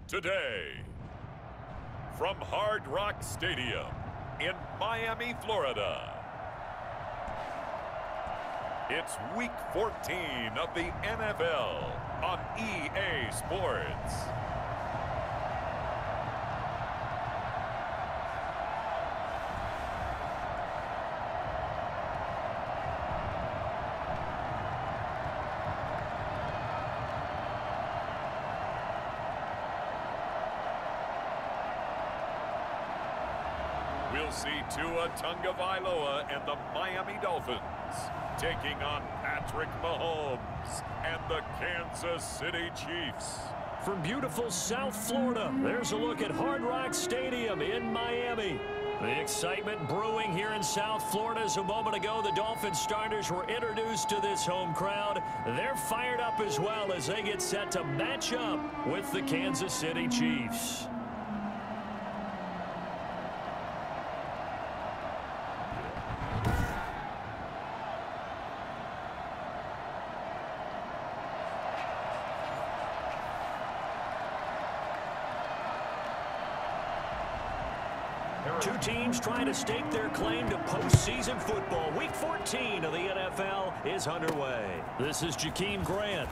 Today, from Hard Rock Stadium in Miami, Florida, it's Week 14 of the NFL on EA Sports. We'll see Tua Tagovailoa and the Miami Dolphins taking on Patrick Mahomes and the Kansas City Chiefs. From beautiful South Florida, there's a look at Hard Rock Stadium in Miami. The excitement brewing here in South Florida as a moment ago the Dolphins starters were introduced to this home crowd. They're fired up as well as they get set to match up with the Kansas City Chiefs. Two teams trying to stake their claim to postseason football. Week 14 of the NFL is underway. This is Jakeem Grant.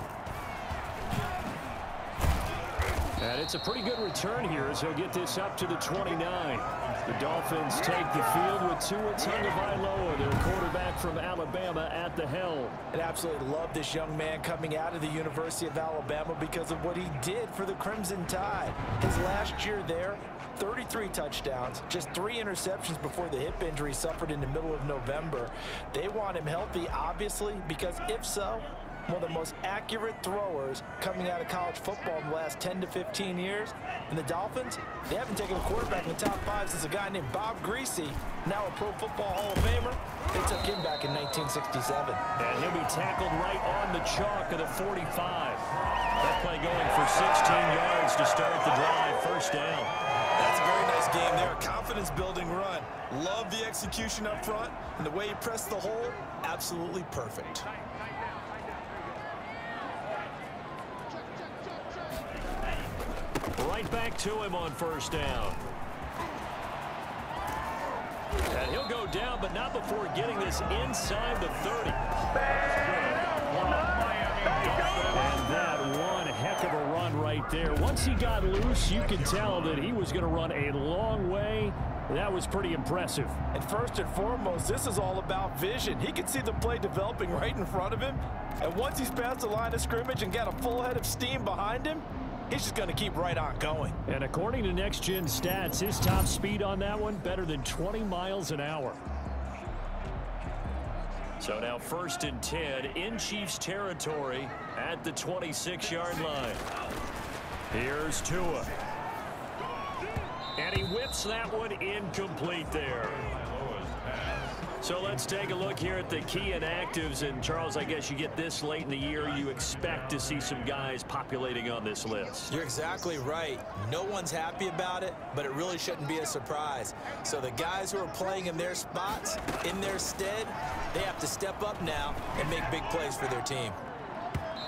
And it's a pretty good return here as he'll get this up to the 29. The Dolphins take the field with Tua Tagovailoa, their quarterback from Alabama, at the helm. I absolutely love this young man coming out of the University of Alabama because of what he did for the Crimson Tide. His last year there, 33 touchdowns, just 3 interceptions before the hip injury suffered in the middle of November. They want him healthy, obviously, because if so, one of the most accurate throwers coming out of college football in the last 10 to 15 years. And the Dolphins, they haven't taken a quarterback in the top 5 since a guy named Bob Greasy, now a Pro Football Hall of Famer. They took him back in 1967. And he'll be tackled right on the chalk of the 45. That play going for 16 yards to start the drive. First down. That's a very nice game there. Confidence-building run. Love the execution up front. And the way he pressed the hole, absolutely perfect. Right back to him on first down. And he'll go down, but not before getting this inside the 30. And that one heck of a run right there. Once he got loose, you could tell that he was going to run a long way. That was pretty impressive. And first and foremost, this is all about vision. He could see the play developing right in front of him. And once he's past the line of scrimmage and got a full head of steam behind him, he's just going to keep right on going. And according to Next Gen Stats, his top speed on that one, better than 20 miles an hour. So now 1st and 10 in Chiefs territory at the 26-yard line. Here's Tua. And he whips that one incomplete there. So let's take a look here at the key inactives. And, Charles, I guess you get this late in the year, you expect to see some guys populating on this list. You're exactly right. No one's happy about it, but it really shouldn't be a surprise. So the guys who are playing in their spots, in their stead, they have to step up now and make big plays for their team.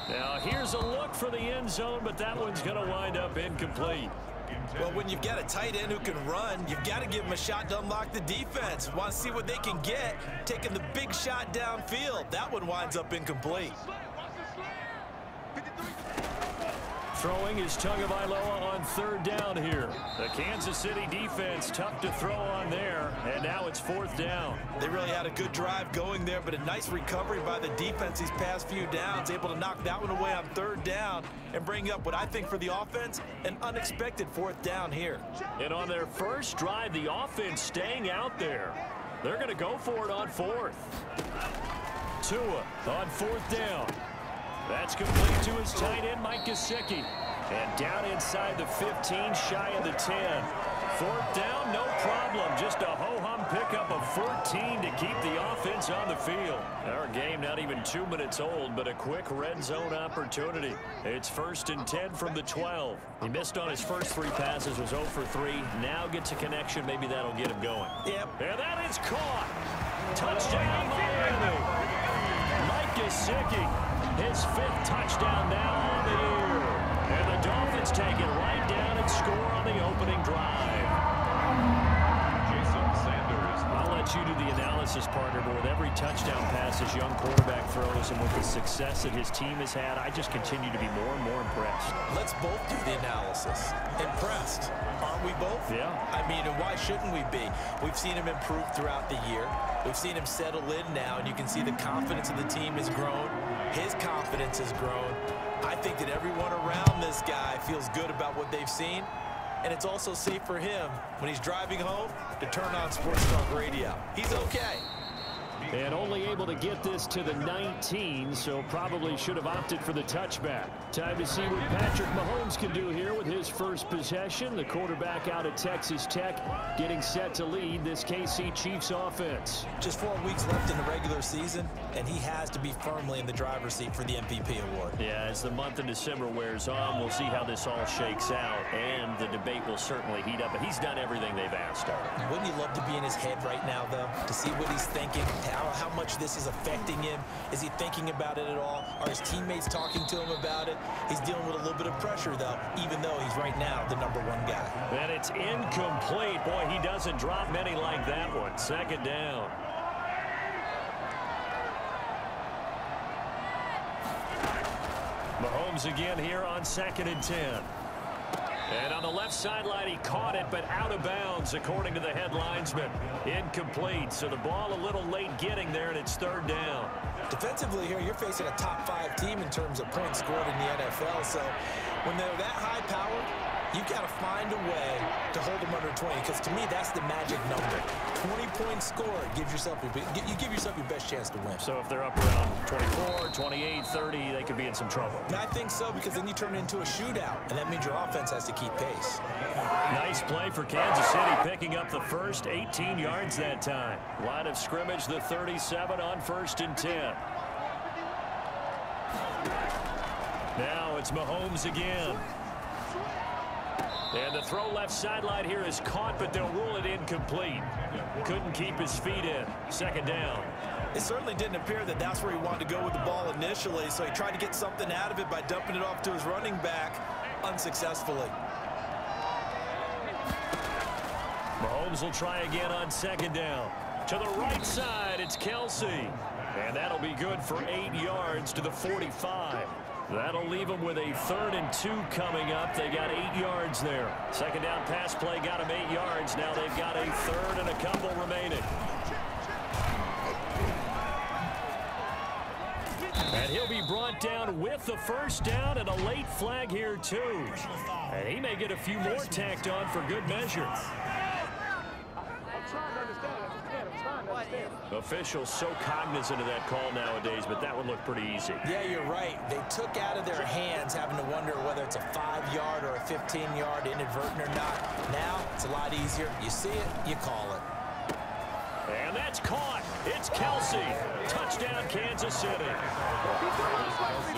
Now, here's a look for the end zone, but that one's going to wind up incomplete. Well, when you've got a tight end who can run, you've got to give him a shot to unlock the defense. Want to see what they can get, taking the big shot downfield. That one winds up incomplete. Throwing is Tagovailoa on 3rd down here. The Kansas City defense tough to throw on there, and now it's 4th down. They really had a good drive going there, but a nice recovery by the defense these past few downs, able to knock that one away on 3rd down and bring up what I think for the offense, an unexpected 4th down here. And on their first drive, the offense staying out there. They're going to go for it on 4th. Tua on 4th down. That's complete to his tight end, Mike Gesicki. And down inside the 15, shy of the 10. 4th down, no problem. Just a ho-hum pickup of 14 to keep the offense on the field. Our game not even 2 minutes old, but a quick red zone opportunity. It's 1st and 10 from the 12. He missed on his first 3 passes, was 0 for 3. Now gets a connection. Maybe that'll get him going. Yep. And that is caught. Touchdown, Miami. Mike Gesicki. His 5th touchdown now on the year. And the Dolphins take it right down and score on the opening drive. I'll let you do the analysis, partner, but with every touchdown pass this young quarterback throws and with the success that his team has had, I just continue to be more and more impressed. Let's both do the analysis. Impressed. Aren't we both? Yeah. I mean, and why shouldn't we be? We've seen him improve throughout the year. We've seen him settle in now, and you can see the confidence of the team has grown. His confidence has grown. I think that everyone around this guy feels good about what they've seen. And it's also safe for him when he's driving home to turn on Sports Talk Radio. He's okay. And only able to get this to the 19, so probably should have opted for the touchback. Time to see what Patrick Mahomes can do here with his first possession. The quarterback out of Texas Tech getting set to lead this KC Chiefs offense. Just 4 weeks left in the regular season, and he has to be firmly in the driver's seat for the MVP award. Yeah, as the month of December wears on, we'll see how this all shakes out, and the debate will certainly heat up. But he's done everything they've asked of him. Wouldn't you love to be in his head right now, though, to see what he's thinking, how much this is affecting him? Is he thinking about it at all? Are his teammates talking to him about it? He's dealing with a little bit of pressure, though, even though he's right now the #1 guy. And it's incomplete. Boy, he doesn't drop many like that one. Second down. Mahomes again here on 2nd and 10. And on the left sideline, he caught it, but out of bounds, according to the head linesman. Incomplete, so the ball a little late getting there, and it's 3rd down. Defensively here, you're facing a top 5 team in terms of points scored in the NFL, so when they're that high-powered, you've got to find a way to hold them under 20, because to me, that's the magic number. 20 points scored gives yourself you give yourself your best chance to win. So if they're up around 24, 28, 30, they could be in some trouble. And I think so, because then you turn it into a shootout, and that means your offense has to keep pace. Nice play for Kansas City, picking up the first 18 yards that time. Line of scrimmage, the 37 on 1st and 10. Now it's Mahomes again. And the throw left sideline here is caught, but they'll rule it incomplete. Couldn't keep his feet in. 2nd down. It certainly didn't appear that that's where he wanted to go with the ball initially, so he tried to get something out of it by dumping it off to his running back unsuccessfully. Mahomes will try again on 2nd down. To the right side, it's Kelsey. And that'll be good for 8 yards to the 45. That'll leave them with a 3rd and 2 coming up. They got 8 yards there. 2nd down pass play got them 8 yards. Now they've got a 3rd and a couple remaining. And he'll be brought down with the 1st down and a late flag here, too. And he may get a few more tacked on for good measure. Officials so cognizant of that call nowadays, but that one looked pretty easy. Yeah, you're right. They took out of their hands having to wonder whether it's a 5-yard or a 15-yard inadvertent or not. Now, it's a lot easier. You see it, you call it. And that's caught. It's Kelsey. Touchdown, Kansas City.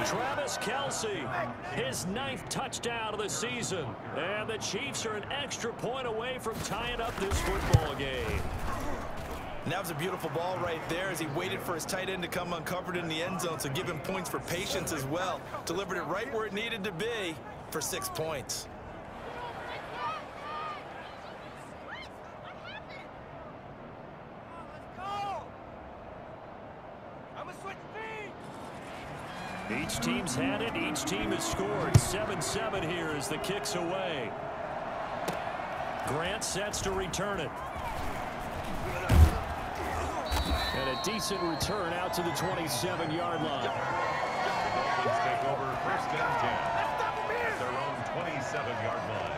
Travis Kelsey, his 9th touchdown of the season. And the Chiefs are an extra point away from tying up this football game. And that was a beautiful ball right there as he waited for his tight end to come uncovered in the end zone, so give him points for patience as well. Delivered it right where it needed to be for 6 points. Each team's had it. Each team has scored. 7-7 here as the kick's away. Grant sets to return it. And a decent return out to the 27-yard line. Dolphins take over 1st and 10 at their own 27-yard line.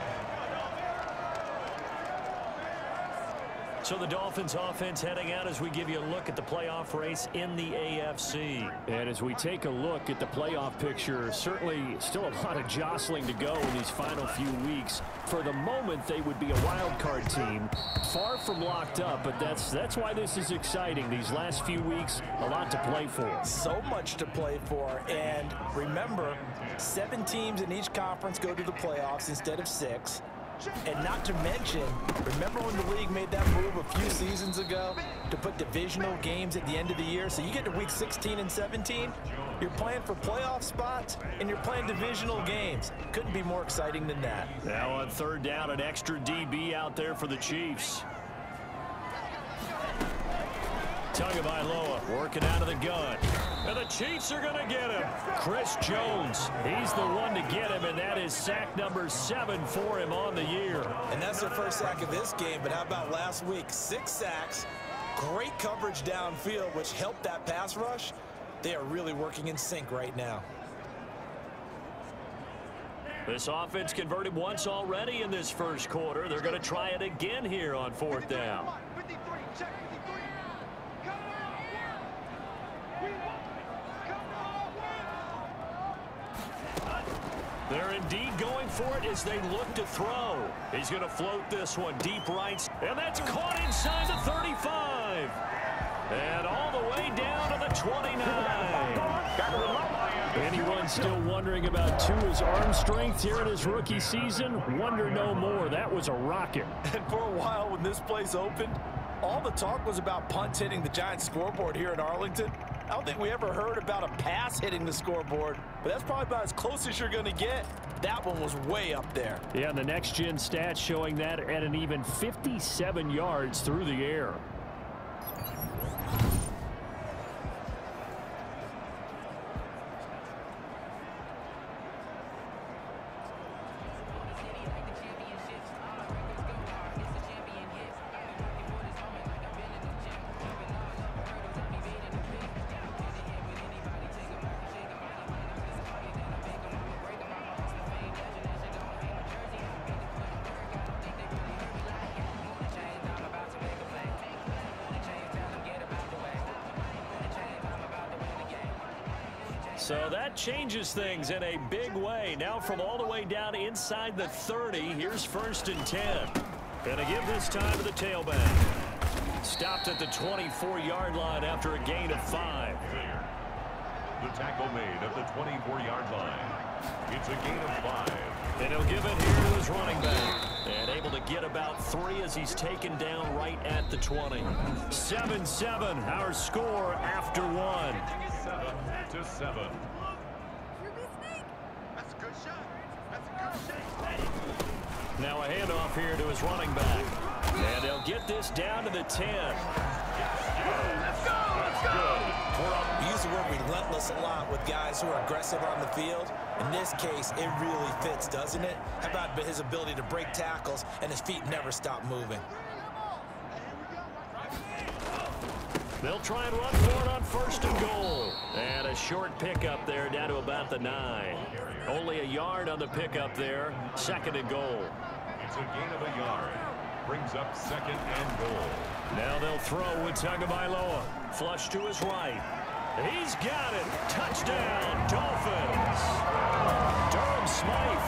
So the Dolphins offense heading out as we give you a look at the playoff race in the AFC. And as we take a look at the playoff picture, certainly still a lot of jostling to go in these final few weeks. For the moment, they would be a wild card team, far from locked up, but that's why this is exciting. These last few weeks, a lot to play for. So much to play for, and remember, 7 teams in each conference go to the playoffs instead of 6. And not to mention, remember when the league made that move a few seasons ago to put divisional games at the end of the year? So you get to week 16 and 17, you're playing for playoff spots, and you're playing divisional games. Couldn't be more exciting than that. Now on third down, an extra DB out there for the Chiefs. Tagovailoa working out of the gun. And the Chiefs are going to get him. Chris Jones, he's the one to get him, and that is sack number 7 for him on the year. And that's their first sack of this game, but how about last week? 6 sacks, great coverage downfield, which helped that pass rush. They are really working in sync right now. This offense converted once already in this first quarter. They're going to try it again here on fourth down. They're indeed going for it as they look to throw. He's going to float this one deep right. And that's caught inside the 35. And all the way down to the 29. Anyone still wondering about Tua's arm strength here in his rookie season? Wonder no more. That was a rocket. And for a while when this place opened, all the talk was about punts hitting the Giants scoreboard here in Arlington. I don't think we ever heard about a pass hitting the scoreboard, but that's probably about as close as you're going to get. That one was way up there. Yeah, and the next-gen stats showing that at an even 57 yards through the air. So that changes things in a big way. Now from all the way down inside the 30, here's 1st and 10. Gonna give this time to the tailback. Stopped at the 24-yard line after a gain of 5. The tackle made at the 24-yard line. It's a gain of 5. And he'll give it here to his running back. And able to get about 3 as he's taken down right at the 20. 7-7, our score after 1. 7-7. Now a handoff here to his running back. And they'll get this down to the 10. Let's go! We use the word relentless a lot with guys who are aggressive on the field. In this case, it really fits, doesn't it? How about his ability to break tackles and his feet never stop moving? They'll try and run for it on 1st and goal. And a short pickup there down to about the 9. Only a yard on the pickup there. 2nd and goal. It's a gain of a yard. Brings up 2nd and goal. Now they'll throw with Tagovailoa. Flush to his right. He's got it. Touchdown, Dolphins. Durham Smythe,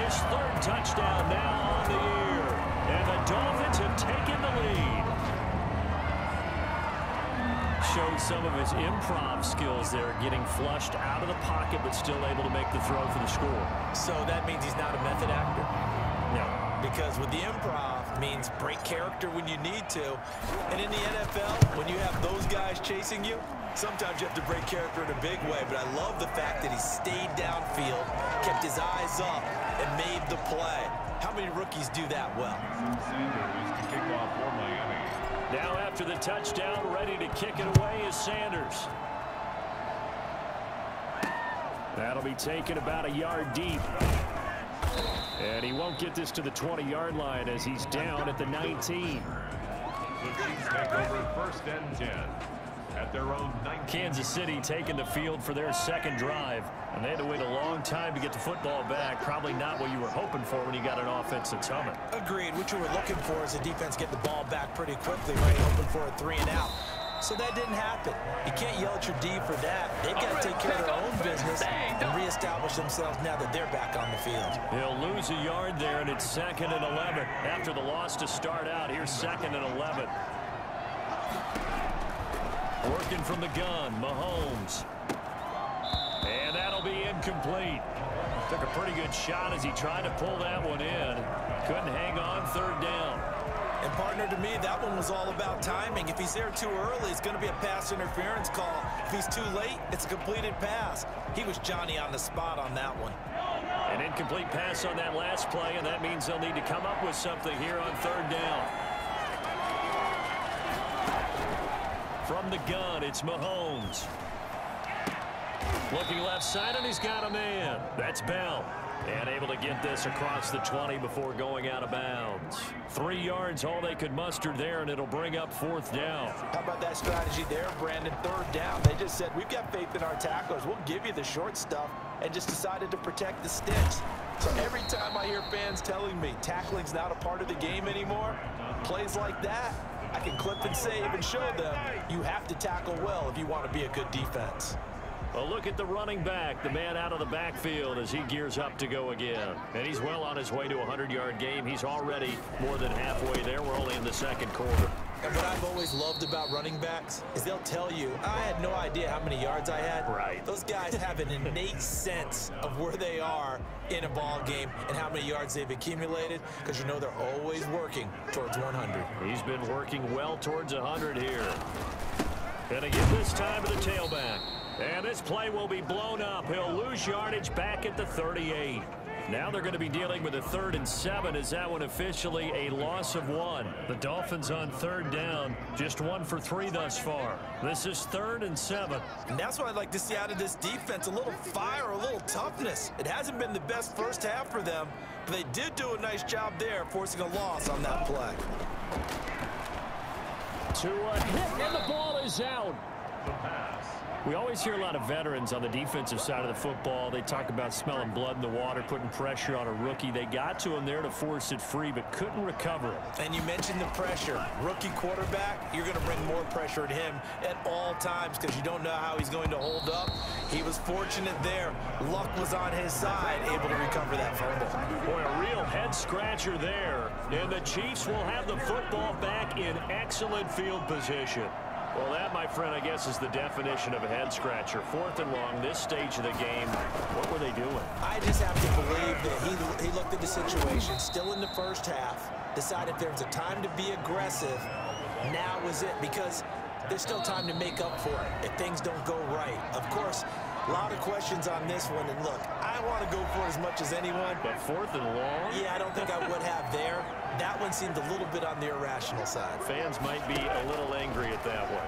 his 3rd touchdown now on the year. And the Dolphins have taken the lead. Showed some of his improv skills there, getting flushed out of the pocket, but still able to make the throw for the score. So that means he's not a method actor? No. Because with the improv means break character when you need to. And in the NFL, when you have those guys chasing you, sometimes you have to break character in a big way. But I love the fact that he stayed downfield, kept his eyes up, and made the play. How many rookies do that well? Sanders to kick off for Miami. Now after the touchdown, ready to kick it away is Sanders. That'll be taken about a yard deep. And he won't get this to the 20-yard line as he's down at the 19. The Chiefs take over 1st and 10 at their own 19. Kansas City taking the field for their 2nd drive. And they had to wait a long time to get the football back. Probably not what you were hoping for when you got an offense that's humming. Agreed. What you were looking for is the defense get the ball back pretty quickly, right? Hoping for a 3 and out. So that didn't happen. You can't yell at your D for that. They've got to take care of their own business and reestablish themselves now that they're back on the field. He'll lose a yard there, and it's 2nd and 11. After the loss to start out, here's 2nd and 11. Working from the gun, Mahomes. And that'll be incomplete. Took a pretty good shot as he tried to pull that one in. Couldn't hang on third down. And partner, to me, that one was all about timing. If he's there too early, it's going to be a pass interference call. If he's too late, it's a completed pass. He was Johnny on the spot on that one. An incomplete pass on that last play, and that means they'll need to come up with something here on third down. From the gun, it's Mahomes. Looking left side, and he's got a man. That's Bell. And able to get this across the 20 before going out of bounds. 3 yards, all they could muster there, and it'll bring up fourth down. How about that strategy there, Brandon? Third down. They just said, we've got faith in our tacklers. We'll give you the short stuff, and just decided to protect the sticks. So every time I hear fans telling me tackling's not a part of the game anymore, plays like that, I can clip and save and show them you have to tackle well if you want to be a good defense. Well, look at the running back, the man out of the backfield as he gears up to go again. And he's well on his way to a 100-yard game. He's already more than halfway there. We're only in the second quarter. And what I've always loved about running backs is they'll tell you, I had no idea how many yards I had. Right. Those guys have an innate sense of where they are in a ball game and how many yards they've accumulated, because you know they're always working towards 100. He's been working well towards 100 here. Gonna give this time to the tailback. And this play will be blown up. He'll lose yardage back at the 38. Now they're going to be dealing with a 3rd and 7. Is that one officially a loss of 1? The Dolphins on third down, just 1 for 3 thus far. This is 3rd and 7. And that's what I'd like to see out of this defense, a little fire, a little toughness. It hasn't been the best first half for them, but they did do a nice job there, forcing a loss on that play. To a hit, and the ball is out. We always hear a lot of veterans on the defensive side of the football. They talk about smelling blood in the water, putting pressure on a rookie. They got to him there to force it free, but couldn't recover it. And you mentioned the pressure. Rookie quarterback, you're going to bring more pressure at him at all times because you don't know how he's going to hold up. He was fortunate there. Luck was on his side, able to recover that fumble. Boy, a real head-scratcher there. And the Chiefs will have the football back in excellent field position. Well, that, my friend, I guess is the definition of a head-scratcher. 4th and long, this stage of the game. What were they doing? I just have to believe that he looked at the situation, still in the first half, decided there was a time to be aggressive. Now was it, because there's still time to make up for it if things don't go right. Of course, a lot of questions on this one, and look, I want to go for it as much as anyone. But 4th and long? Yeah, I don't think I would have there. That one seemed a little bit on the irrational side. Fans might be a little angry at that one.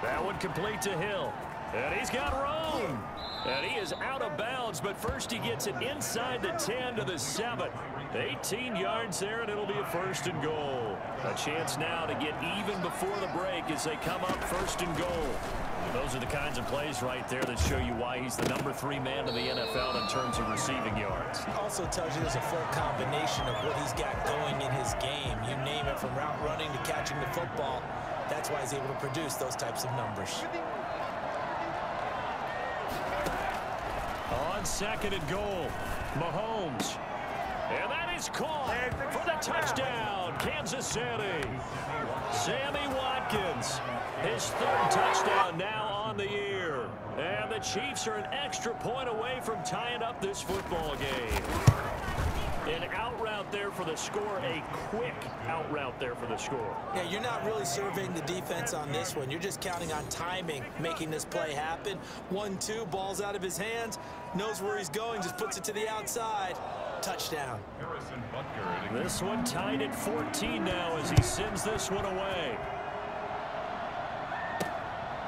That one complete to Hill. And he's got room. And he is out of bounds, but first he gets it inside the 10 to the 7. 18 yards there, and it'll be a 1st and goal. A chance now to get even before the break as they come up 1st and goal. Those are the kinds of plays right there that show you why he's the number 3 man in the NFL in terms of receiving yards. Also tells you there's a full combination of what he's got going in his game. You name it, from route running to catching the football. That's why he's able to produce those types of numbers. On 2nd and goal, Mahomes. And that is caught for the touchdown, Kansas City. Sammy Watkins, his 3rd touchdown now on the year. And the Chiefs are an extra point away from tying up this football game. An out route there for the score, a quick out route there for the score. Yeah, you're not really surveying the defense on this one. You're just counting on timing, making this play happen. 1-2, ball's out of his hands, knows where he's going, just puts it to the outside. Touchdown. This one tied at 14 now as he sends this one away.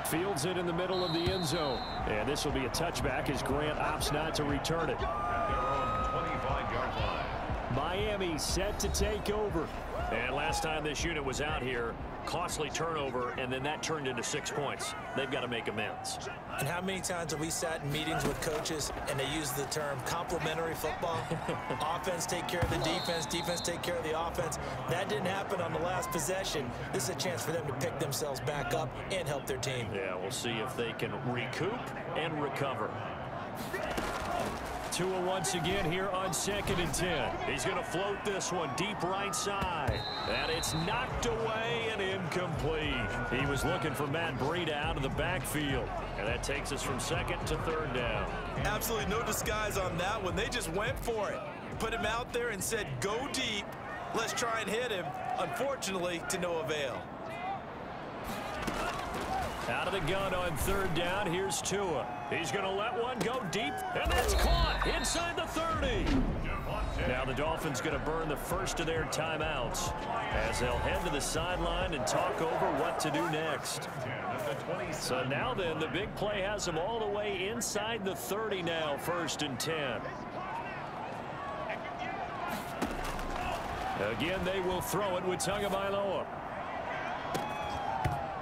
Fields it in the middle of the end zone. And this will be a touchback as Grant opts not to return it. Miami set to take over. And last time this unit was out here, costly turnover, and then that turned into 6 points. They've got to make amends. And how many times have we sat in meetings with coaches and they use the term complementary football? Offense take care of the defense, defense take care of the offense. That didn't happen on the last possession. This is a chance for them to pick themselves back up and help their team. Yeah, we'll see if they can recoup and recover. Tua once again here on 2nd and 10. He's going to float this one deep right side. And it's knocked away and incomplete. He was looking for Matt Breida out of the backfield. And that takes us from 2nd to 3rd down. Absolutely no disguise on that one. They just went for it. Put him out there and said, go deep. Let's try and hit him. Unfortunately, to no avail. Out of the gun on 3rd down, here's Tua. He's going to let one go deep, and that's caught inside the 30. Now the Dolphins going to burn the first of their timeouts as they'll head to the sideline and talk over what to do next. So now then, the big play has them all the way inside the 30 now, 1st and 10. Again, they will throw it with Tagovailoa.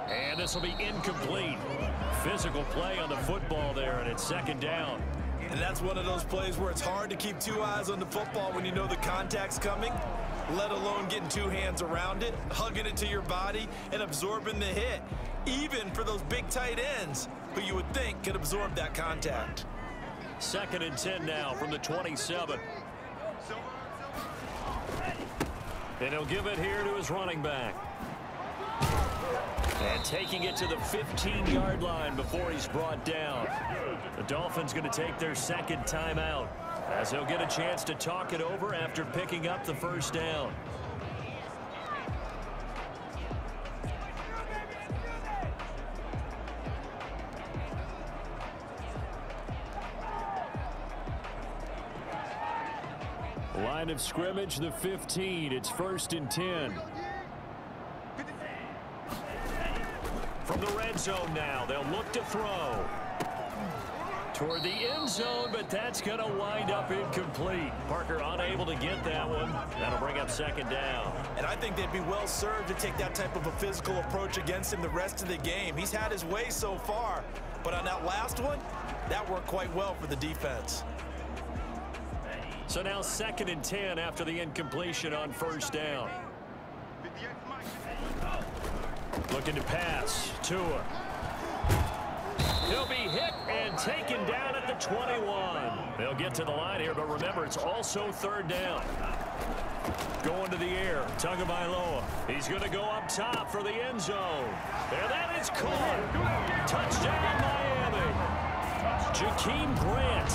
And this will be incomplete. Physical play on the football there, and it's 2nd down. And that's one of those plays where it's hard to keep 2 eyes on the football when you know the contact's coming, let alone getting 2 hands around it, hugging it to your body, and absorbing the hit, even for those big tight ends who you would think could absorb that contact. 2nd and 10 now from the 27. And he'll give it here to his running back. And taking it to the 15-yard line before he's brought down. The Dolphins going to take their 2nd timeout as they'll get a chance to talk it over after picking up the 1st down. Line of scrimmage, the 15. It's 1st and 10. From the red zone now, they'll look to throw. Toward the end zone, but that's going to wind up incomplete. Parker unable to get that one. That'll bring up 2nd down. And I think they'd be well served to take that type of a physical approach against him the rest of the game. He's had his way so far, but on that last one, that worked quite well for the defense. So now 2nd and 10 after the incompletion on 1st down. Looking to pass. Tua. He'll be hit and taken down at the 21. They'll get to the line here, but remember, it's also 3rd down. Going to the air, Tagovailoa. He's going to go up top for the end zone. And that is caught. Touchdown, Miami. Jakeem Grant,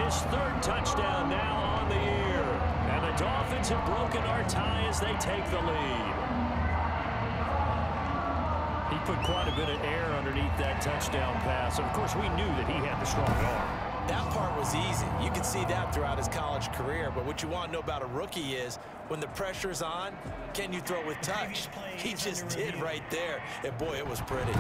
his 3rd touchdown now on the year. And the Dolphins have broken our tie as they take the lead. He put quite a bit of air underneath that touchdown pass. Of course, we knew that he had the strong arm. That part was easy. You could see that throughout his college career. But what you want to know about a rookie is when the pressure's on, can you throw with touch? He just did right there. And, boy, it was pretty.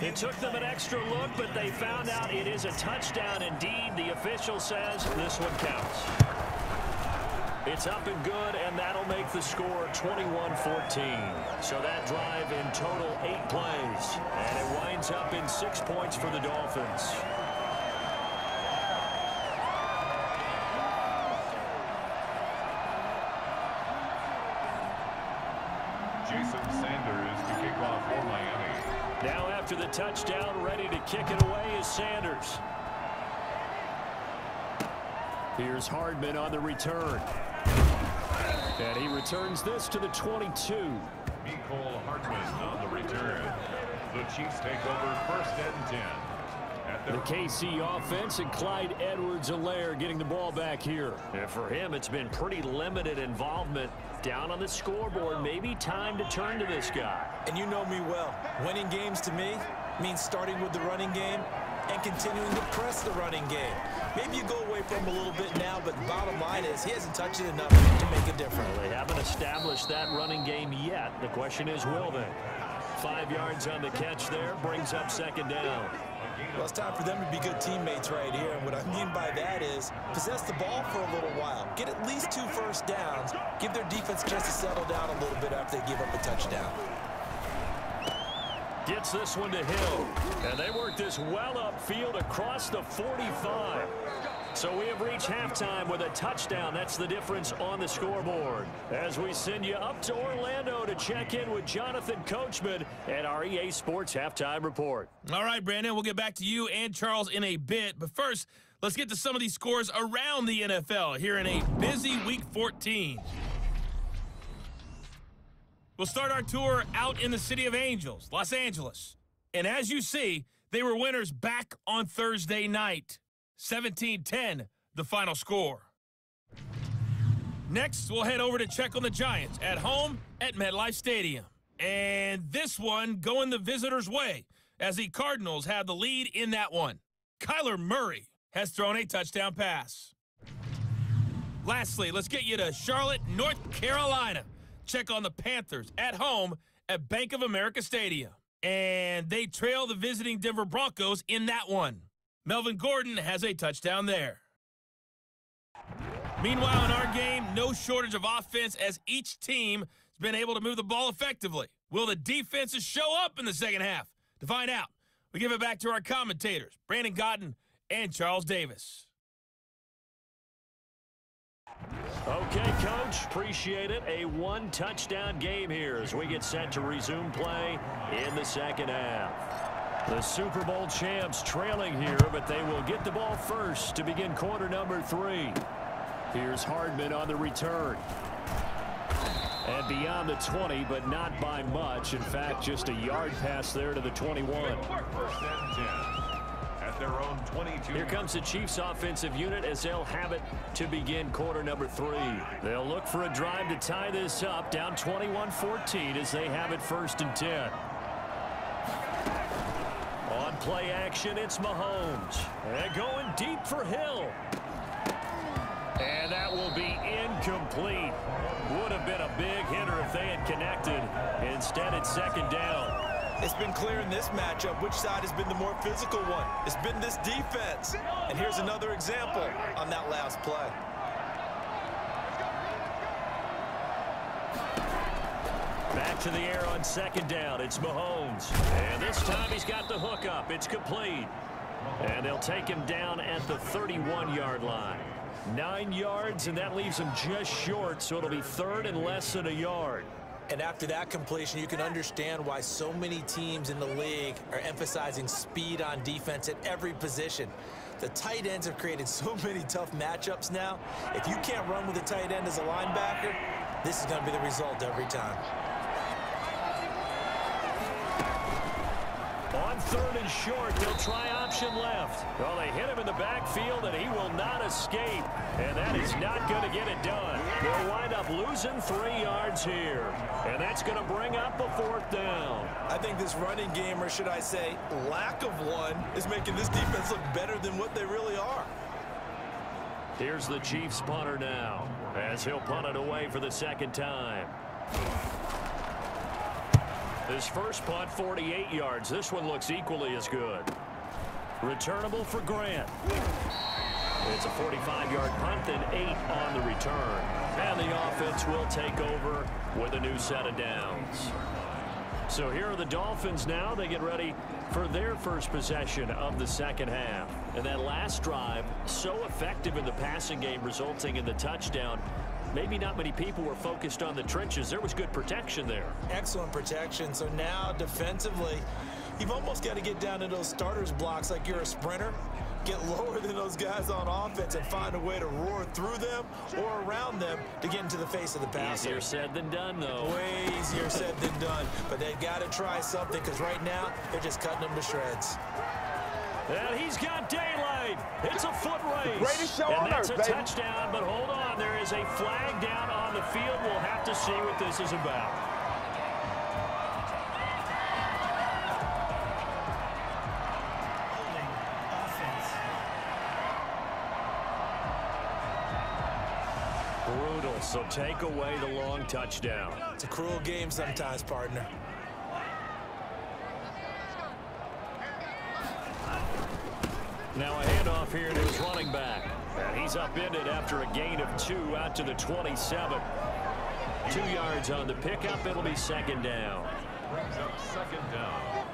It took them an extra look, but they found out it is a touchdown indeed. The official says this one counts. It's up and good, and that'll make the score 21-14. So that drive in total 8 plays, and it winds up in 6 points for the Dolphins. Jason Sanders to kick off for Miami. Now after the touchdown, ready to kick it away is Sanders. Here's Hardman on the return. And he returns this to the 22. Mecole Hardman on the return. The Chiefs take over 1st and 10. The KC offense and Clyde Edwards-Helaire getting the ball back here. And for him, it's been pretty limited involvement down on the scoreboard. Maybe time to turn to this guy. And you know me well. Winning games to me means starting with the running game and continuing to press the running game. Maybe you go away from him a little bit now, but the bottom line is he hasn't touched it enough to make a difference. Well, they haven't established that running game yet. The question is, will they? 5 yards on the catch there, brings up 2nd down. Well, it's time for them to be good teammates right here. And what I mean by that is is possess the ball for a little while. Get at least 2 first downs. Give their defense a chance to settle down a little bit after they give up a touchdown. Gets this one to Hill. And they work this well upfield across the 45. So we have reached halftime with a touchdown. That's the difference on the scoreboard. As we send you up to Orlando to check in with Jonathan Coachman at our EA Sports Halftime Report. All right, Brandon, we'll get back to you and Charles in a bit. But first, let's get to some of these scores around the NFL here in a busy Week 14. We'll start our tour out in the City of Angels, Los Angeles. And as you see, they were winners back on Thursday night. 17-10, the final score. Next, we'll head over to check on the Giants at home at MetLife Stadium. And this one going the visitors' way as the Cardinals have the lead in that one. Kyler Murray has thrown a touchdown pass. Lastly, let's get you to Charlotte, North Carolina. Check on the Panthers at home at Bank of America Stadium. And they trail the visiting Denver Broncos in that one. Melvin Gordon has a touchdown there. Meanwhile, in our game, no shortage of offense as each team has been able to move the ball effectively. Will the defenses show up in the second half? To find out, we give it back to our commentators, Brandon Cotton and Charles Davis. Okay, Coach, appreciate it. A one-touchdown game here as we get set to resume play in the second half. The Super Bowl champs trailing here, but they will get the ball first to begin quarter number 3. Here's Hardman on the return. And beyond the 20, but not by much. In fact, just a yard pass there to the 21. First and 10 at their own 22. Here comes the Chiefs offensive unit as they'll have it to begin quarter number 3. They'll look for a drive to tie this up, down 21-14 as they have it first and 10. On play action, it's Mahomes. And going deep for Hill. And that will be incomplete. Would have been a big hitter if they had connected. Instead, it's second down. It's been clear in this matchup which side has been the more physical one. It's been this defense. And here's another example on that last play. Back to the air on second down. It's Mahomes. And this time he's got the hook up. It's complete. And they'll take him down at the 31-yard line. 9 yards, and that leaves him just short, so it'll be third and less than a yard. And after that completion, you can understand why so many teams in the league are emphasizing speed on defense at every position. The tight ends have created so many tough matchups now. If you can't run with a tight end as a linebacker, this is going to be the result every time. On third and short, they'll try option left. Well, they hit him in the backfield, and he will not escape. And that is not going to get it done. They'll wind up losing 3 yards here. And that's going to bring up a fourth down. I think this running game, or should I say lack of one, is making this defense look better than what they really are. Here's the Chiefs punter now, as he'll punt it away for the second time. His first punt, 48 yards. This one looks equally as good. Returnable for Grant. It's a 45-yard punt, then 8 on the return. And the offense will take over with a new set of downs. So here are the Dolphins now. They get ready for their first possession of the second half. And that last drive, so effective in the passing game, resulting in the touchdown. Maybe not many people were focused on the trenches. There was good protection there. Excellent protection. So now defensively, you've almost got to get down to those starters blocks like you're a sprinter. Get lower than those guys on offense and find a way to roar through them or around them to get into the face of the passer. Easier said than done, though. Way easier said than done. But they've got to try something because right now they're just cutting them to shreds. And he's got daylight. It's a foot race. Greatest show and on that's earth, a baby. touchdown, but hold on. There is a flag down on the field. We'll have to see what this is about. Brutal, so take away the long touchdown. It's a cruel game sometimes, partner. Now a handoff here to his running back. And he's upended after a gain of 2 out to the 27. 2 yards on the pickup. It'll be second down. Brings up second down.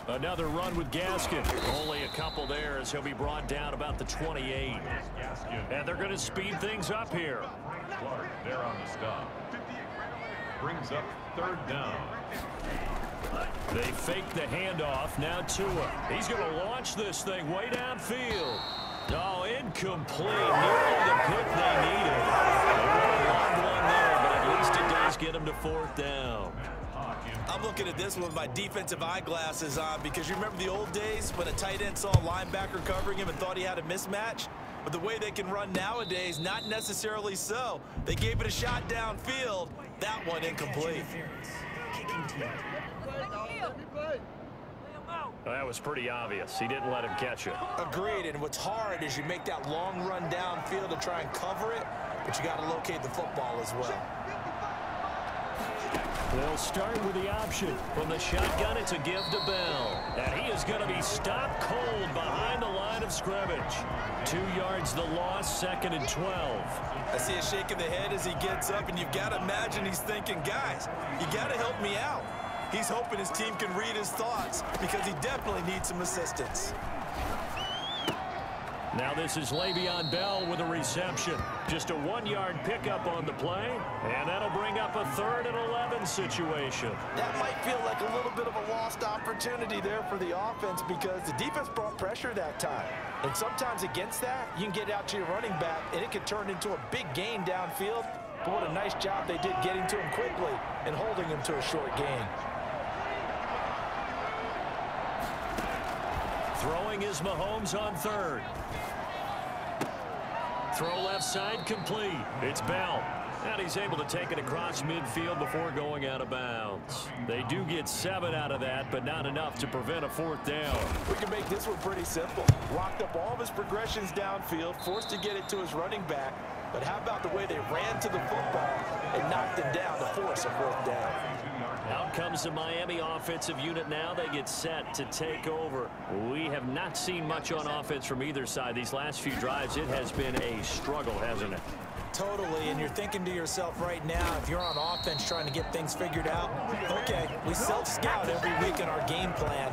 Another run with Gaskin. Only a couple there as he'll be brought down about the 28. And they're going to speed things up here. Clark there on the stop. Brings up third down. They fake the handoff. Now Tua. He's going to launch this thing way downfield. Oh, incomplete. Nearly the pick they needed. A long one there, but at least it does get him to fourth down. I'm looking at this with my defensive eyeglasses on because you remember the old days when a tight end saw a linebacker covering him and thought he had a mismatch? But the way they can run nowadays, not necessarily so. They gave it a shot downfield. That one incomplete. Well, that was pretty obvious. He didn't let him catch it. Agreed, and what's hard is you make that long run downfield to try and cover it, but you got to locate the football as well. They'll start with the option. From the shotgun, it's a give to Bell. And he is going to be stopped cold behind the line of scrimmage. 2 yards the loss, second and 12. I see a shake of the head as he gets up, and you've got to imagine he's thinking, guys, you got to help me out. He's hoping his team can read his thoughts because he definitely needs some assistance. Now this is Le'Veon Bell with a reception. Just a 1-yard pickup on the play, and that'll bring up a 3rd and 11 situation. That might feel like a little bit of a lost opportunity there for the offense because the defense brought pressure that time. And sometimes against that, you can get out to your running back, and it could turn into a big gain downfield. But what a nice job they did getting to him quickly and holding him to a short gain. Throwing is Mahomes on 3rd. Throw left side complete. It's Bell. And he's able to take it across midfield before going out of bounds. They do get 7 out of that, but not enough to prevent a 4th down. We can make this one pretty simple. Locked up all of his progressions downfield, forced to get it to his running back. But how about the way they ran to the football and knocked him down to force a 4th down? Out comes the Miami offensive unit now. They get set to take over. We have not seen much on offense from either side. These last few drives, it has been a struggle, hasn't it? Totally, and you're thinking to yourself right now, if you're on offense trying to get things figured out, okay, we self-scout every week in our game plan.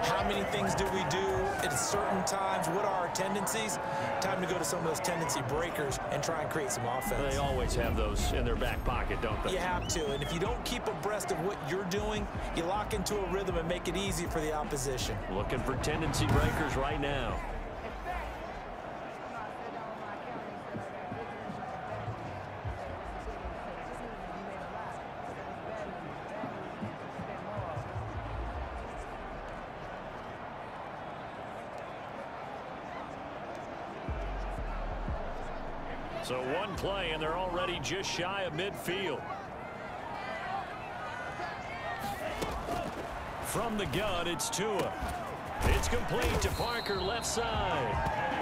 How many things do we do at certain times? What are our tendencies? Time to go to some of those tendency breakers and try and create some offense. They always have those in their back pocket, don't they? You have to, and if you don't keep abreast of what you're doing, you lock into a rhythm and make it easy for the opposition. Looking for tendency breakers right now. So one play, and they're already just shy of midfield. From the gun, it's Tua. It's complete to Parker, left side.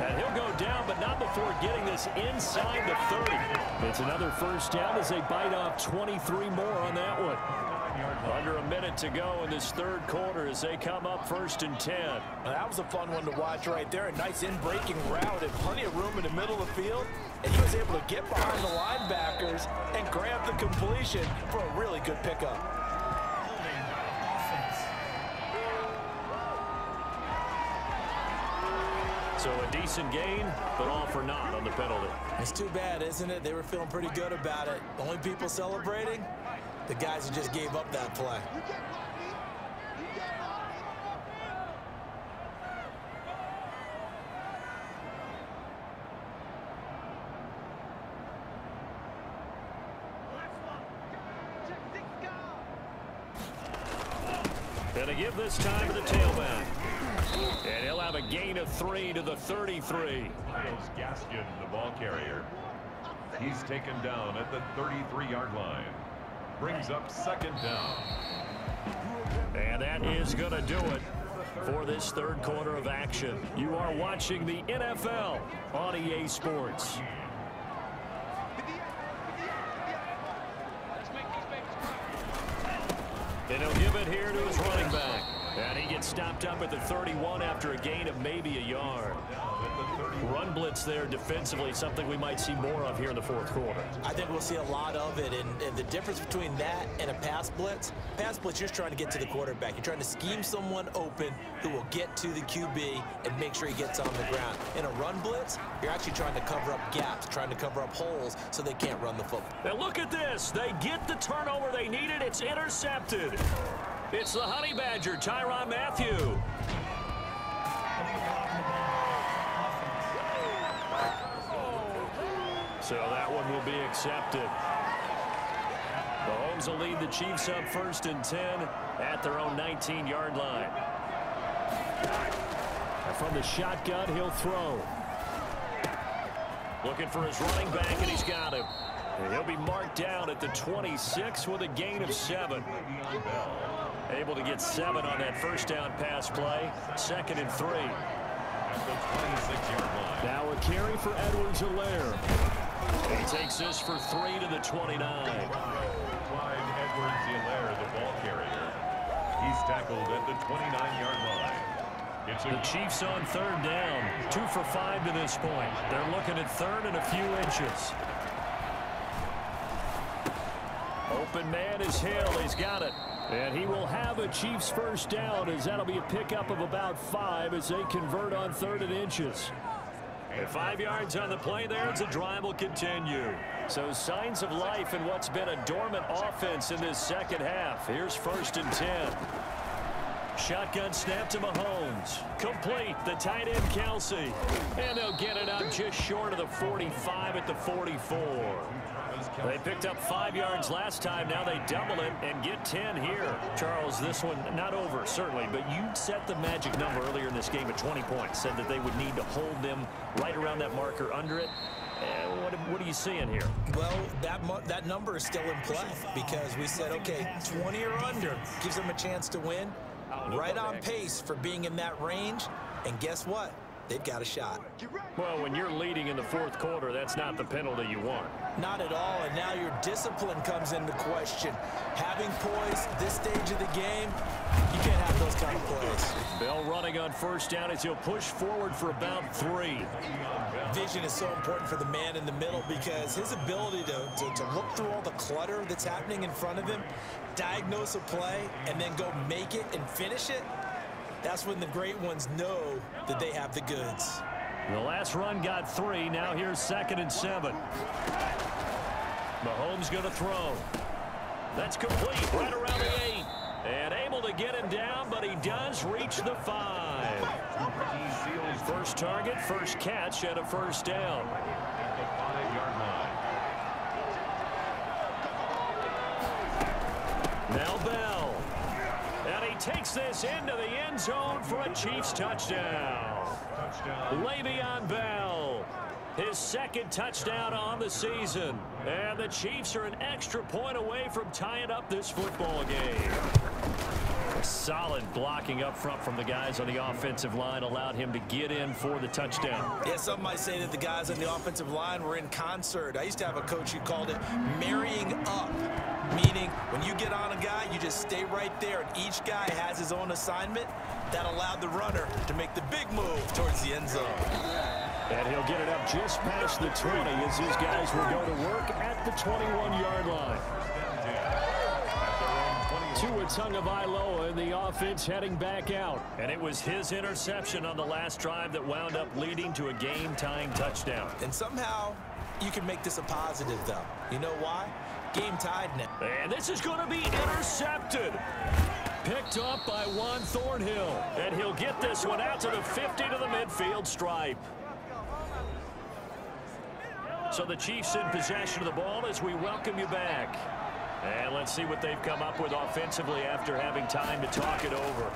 And he'll go down, but not before getting this inside the 30. It's another 1st down as they bite off 23 more on that one. Under a minute to go in this 3rd quarter as they come up 1st and 10. That was a fun one to watch right there. A nice in-breaking route and plenty of room in the middle of the field. And he was able to get behind the linebackers and grab the completion for a really good pickup. So a decent gain, but all for naught on the penalty. It's too bad, isn't it? They were feeling pretty good about it. The only people celebrating, the guys who just gave up that play. Gonna give this time to the tailback. And he'll have a gain of 3 to the 33. Gaskin, the ball carrier. He's taken down at the 33-yard line. Brings up 2nd down. And that is going to do it for this 3rd quarter of action. You are watching the NFL on EA Sports. And he'll give it here to his running back. And he gets stopped up at the 31 after a gain of maybe a yard. Run blitz there defensively, something we might see more of here in the fourth quarter. I think we'll see a lot of it, and the difference between that and a pass blitz, you're just trying to get to the quarterback. You're trying to scheme someone open who will get to the QB and make sure he gets on the ground. In a run blitz, you're actually trying to cover up gaps, trying to cover up holes so they can't run the football. Now look at this. They get the turnover they needed. It's intercepted. It's the Honey Badger, Tyrann Mathieu. So that one will be accepted. Mahomes will lead the Chiefs up 1st and 10 at their own 19-yard line. And from the shotgun, he'll throw. Looking for his running back, and he's got him. And he'll be marked down at the 26 with a gain of 7. Able to get 7 on that first down pass play. 2nd and 3. Now a carry for Edwards-Helaire. He takes this for 3 to the 29. Clyde Edwards-Helaire, the ball carrier. He's tackled at the 29-yard line. The Chiefs on 3rd down. 2 for 5 to this point. They're looking at 3rd and a few inches. Open man is Hill. He's got it. And he will have a Chiefs first down, as that'll be a pickup of about 5 as they convert on 3rd and inches. And 5 yards on the play there as the drive will continue. So signs of life in what's been a dormant offense in this second half. Here's 1st and 10. Shotgun snap to Mahomes. Complete. The tight end, Kelsey. And they'll get it up just short of the 45 at the 44. They picked up 5 yards last time. Now they double it and get 10 here. Charles, this one not over, certainly, but you set the magic number earlier in this game at 20 points. Said that they would need to hold them right around that marker under it. What are you seeing here? Well, that number is still in play because we said, okay, 20 or under gives them a chance to win. Right on pace for being in that range. And guess what? They've got a shot. Well, when you're leading in the fourth quarter, that's not the penalty you want. Not at all, and now your discipline comes into question. Having poise this stage of the game, you can't have those kind of plays. Bell running on 1st down as he'll push forward for about 3. Vision is so important for the man in the middle because his ability to look through all the clutter that's happening in front of him, diagnose a play, and then go make it and finish it, that's when the great ones know that they have the goods. The last run got 3. Now here's 2nd and 7. Mahomes going to throw. That's complete right around the 8. And able to get him down, but he does reach the 5. First target, first catch, and a first down. Now Bell. And he takes this into the end zone for a Chiefs touchdown. Le'Veon Bell, his 2nd touchdown on the season. And the Chiefs are an extra point away from tying up this football game. Solid blocking up front from the guys on the offensive line allowed him to get in for the touchdown. Yeah, some might say that the guys on the offensive line were in concert. I used to have a coach who called it marrying up, meaning when you get on a guy, you just stay right there, and each guy has his own assignment. That allowed the runner to make the big move towards the end zone. And he'll get it up just past the 20 as these guys will go to work at the 21-yard line. Tua Tagovailoa in the offense heading back out. And it was his interception on the last drive that wound up leading to a game-tying touchdown. And somehow you can make this a positive, though. You know why? Game tied now. And this is going to be intercepted. Picked up by Juan Thornhill. And he'll get this one out to the 50 to the midfield stripe. So the Chiefs in possession of the ball as we welcome you back. And let's see what they've come up with offensively after having time to talk it over.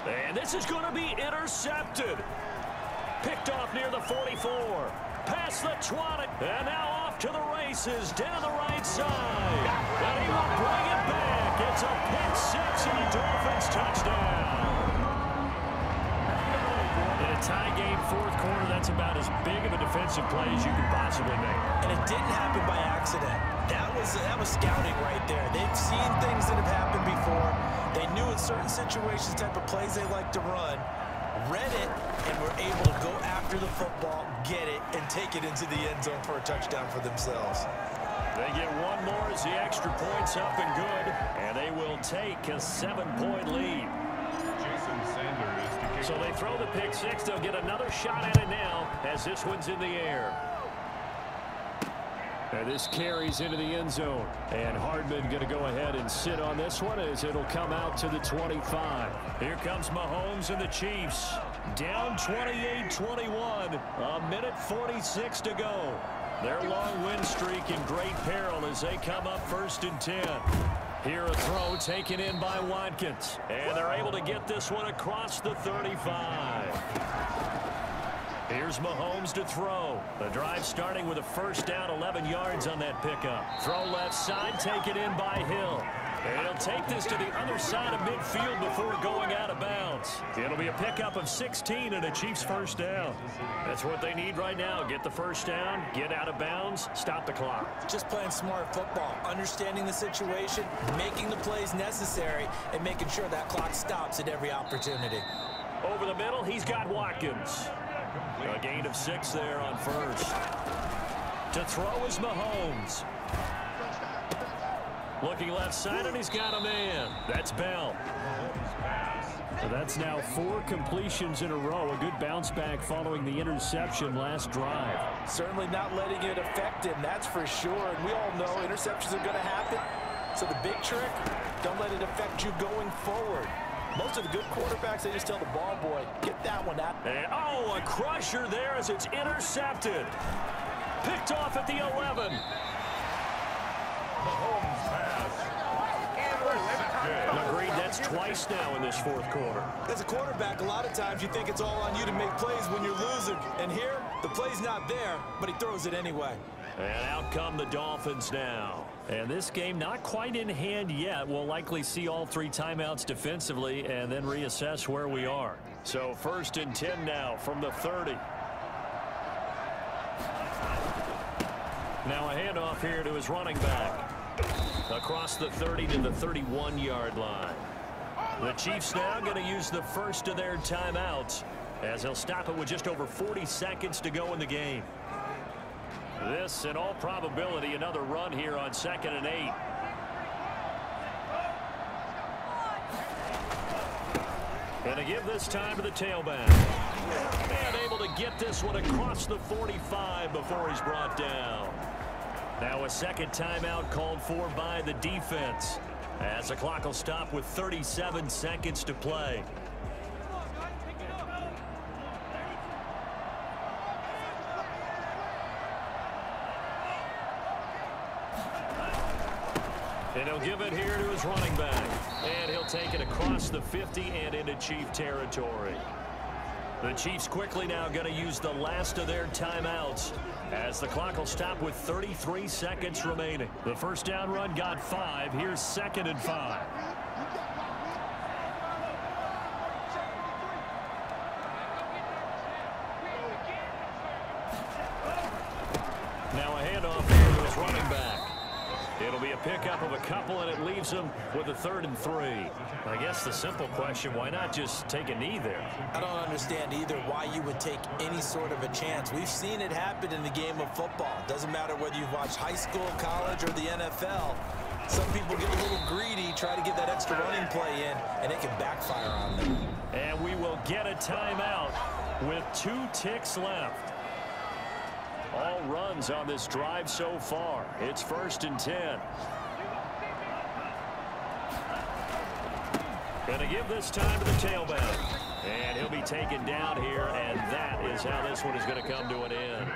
And this is going to be intercepted. Picked off near the 44. Past the 20. And now off to the races down the right side. And he will bring it back. It's a pick 6 and a Dolphins touchdown. In a tie game fourth quarter, that's about as big of a defensive play as you could possibly make. And it didn't happen by accident. That was scouting right there. They've seen things that have happened before. They knew as certain situations, type of plays they like to run, read it, and were able to go after the football, get it, and take it into the end zone for a touchdown for themselves. They get one more as the extra point's up and good, and they will take a 7-point lead. So they throw the pick six. They'll get another shot at it now as this one's in the air. And this carries into the end zone. And Hardman going to go ahead and sit on this one as it'll come out to the 25. Here comes Mahomes and the Chiefs. Down 28-21. A minute 46 to go. Their long win streak in great peril as they come up 1st and 10. Here a throw taken in by Watkins. And they're able to get this one across the 35. Here's Mahomes to throw. The drive starting with a first down, 11 yards on that pickup. Throw left side, taken in by Hill. And he'll take this to the other side of midfield before going out of bounds. It'll be a pickup of 16 and a Chiefs first down. That's what they need right now. Get the first down, get out of bounds, stop the clock. Just playing smart football, understanding the situation, making the plays necessary, and making sure that clock stops at every opportunity. Over the middle, he's got Watkins. A gain of 6 there on first. To throw is Mahomes. Looking left side, and he's got a man. That's Bell. So that's now 4 completions in a row. A good bounce back following the interception last drive. Certainly not letting it affect him, that's for sure. And we all know interceptions are going to happen. So the big trick, don't let it affect you going forward. Most of the good quarterbacks, they just tell the ball boy, get that one out. And, oh, a crusher there as it's intercepted. Picked off at the 11. Mahomes pass. Agreed, that's twice now in this 4th quarter. As a quarterback, a lot of times you think it's all on you to make plays when you're losing. And here, the play's not there, but he throws it anyway. And out come the Dolphins now. And this game not quite in hand yet. We'll likely see all 3 timeouts defensively and then reassess where we are. So 1st and 10 now from the 30. Now a handoff here to his running back. Across the 30 to the 31-yard line. The Chiefs now going to use the first of their timeouts as they'll stop it with just over 40 seconds to go in the game. This, in all probability, another run here on 2nd and 8. And to give this time to the tailback. And able to get this one across the 45 before he's brought down. Now a second timeout called for by the defense as the clock will stop with 37 seconds to play. And he'll give it here to his running back. And he'll take it across the 50 and into Chief territory. The Chiefs quickly now going to use the last of their timeouts as the clock will stop with 33 seconds remaining. The first down run got 5. Here's 2nd and 5. Now a handoff here to his running back. It'll be a pickup of a couple, and it leaves him with a 3rd and 3. I guess the simple question, why not just take a knee there? I don't understand either why you would take any sort of a chance. We've seen it happen in the game of football. Doesn't matter whether you've watched high school, college, or the NFL. Some people get a little greedy, try to get that extra running play in, and it can backfire on them. And we will get a timeout with 2 ticks left. All runs on this drive so far. It's 1st and 10. Going to give this time to the tailback. And he'll be taken down here, and that is how this one is going to come to an end.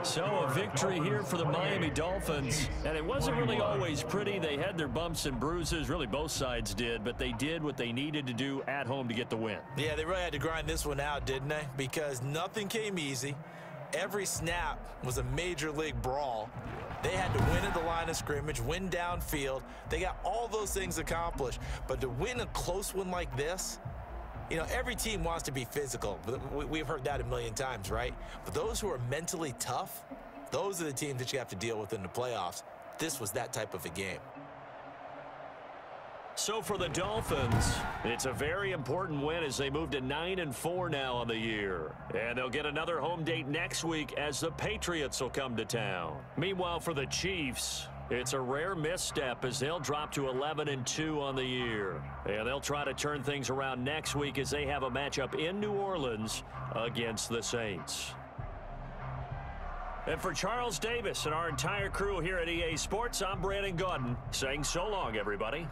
So a victory here for the Miami Dolphins. And it wasn't really always pretty. They had their bumps and bruises. Really, both sides did. But they did what they needed to do at home to get the win. Yeah, they really had to grind this one out, didn't they? Because nothing came easy. Every snap was a major league brawl. They had to win at the line of scrimmage, win downfield. They got all those things accomplished. But to win a close one like this, you know, every team wants to be physical. We've heard that a million times, right? But those who are mentally tough, those are the teams that you have to deal with in the playoffs. This was that type of a game. So for the Dolphins, it's a very important win as they move to 9-4 now on the year. And they'll get another home date next week as the Patriots will come to town. Meanwhile, for the Chiefs, it's a rare misstep as they'll drop to 11-2 on the year. And they'll try to turn things around next week as they have a matchup in New Orleans against the Saints. And for Charles Davis and our entire crew here at EA Sports, I'm Brandon Gaudin saying so long, everybody.